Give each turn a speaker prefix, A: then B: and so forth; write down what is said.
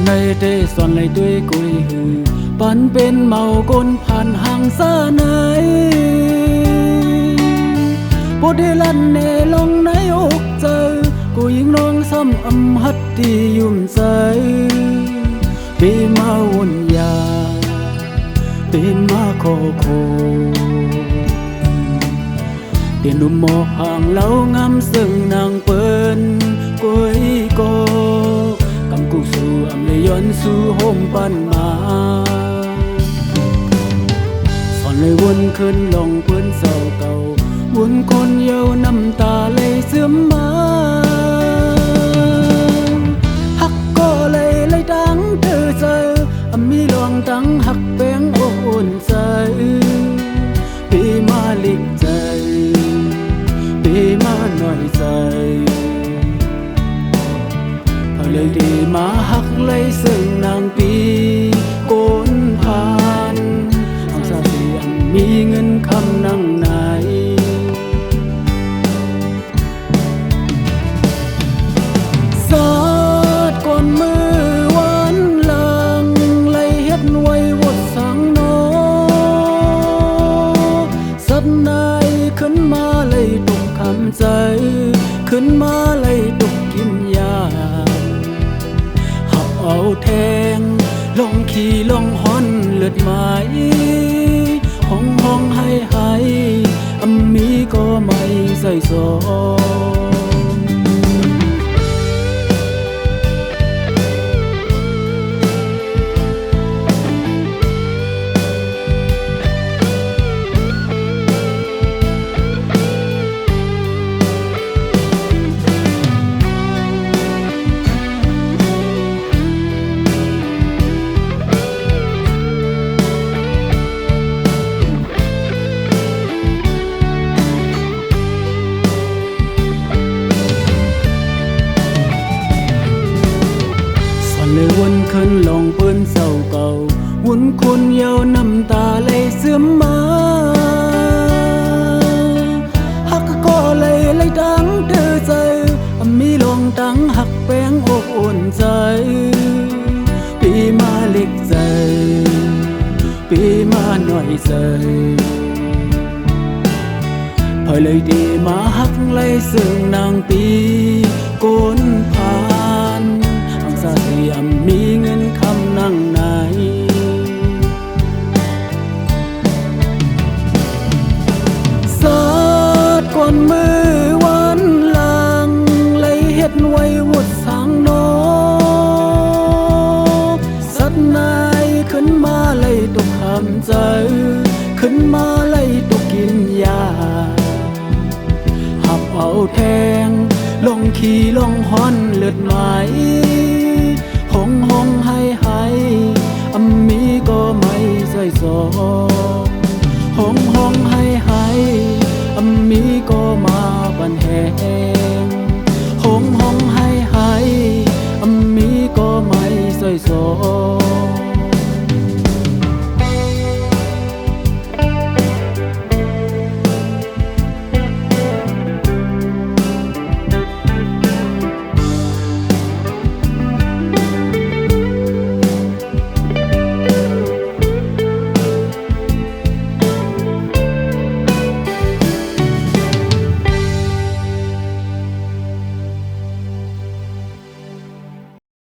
A: ในเตสอนเลยด้วยกุยหือปันเป็นเมาก้นผ่านห่างซาไหนบดได้ลั่นเนลงในอกเจอกูยิ่งน้องซ้ำอำหัดที่ยุ่มใจปีมาวนยาปีมาโคโคเตียนนุ่มหมอกห่างเล่างามซึ่งนางเปิ้นกุยโกกำกูสู่อำเลยย้อนสู่โฮมปันมาสอนเลยวนขึ้นลงเปิ้นเศร้าเก่าวนคนเยาน้ำตาเลยเสื่อมมาหักก็เลยดังเธอใจมีลวงดังหักแป้งอบอุ่นใจปีมาลิกใจปีมาหน่อยใจพอเลยดีมาหักเลยซึ่งนางปีโกนผ่านทางสาเสียงมีเงินคำนั่งไหนสาดก่อนมือวันหลังเลยเฮ็ดไว้วดสังโนสัดนายขึ้นมาเลยตกคำใจขึ้นมาเลยตกกินยาหักเอาแทงลงขี่ลงหอนเลือดไหมห้องให้อำมีก็ไม่ใส่ซองเลยวนขึ้นลงเปิ้นเศร้าเก่าวนคนเยาน้ำตาเลยเสื่อมมาหักก็เลยดังเธอใจมีลงดังหักแป้งอกอุ่นใจปีมาเล็กใจปีมาหน่อยใจพอเลยดีมาหักเลยซึ่งนางปีโกนผ่านสาเสียมมีเงินคำนั่งไหนสาดก่อนมือวันหลังเลยเฮ็ดไว้วุดสังโนสัดนายขึ้นมาเลยตกคำใจขึ้นมาเลยตกกินยาหับเอาแทงลงขี่ลงหอนเลือดไหมห้องให้อำมีก็ไม่ใส่ซองห้องให้อำมีก็มาบันแหงห้องให้อำมีก็ไม่ใส่ซอง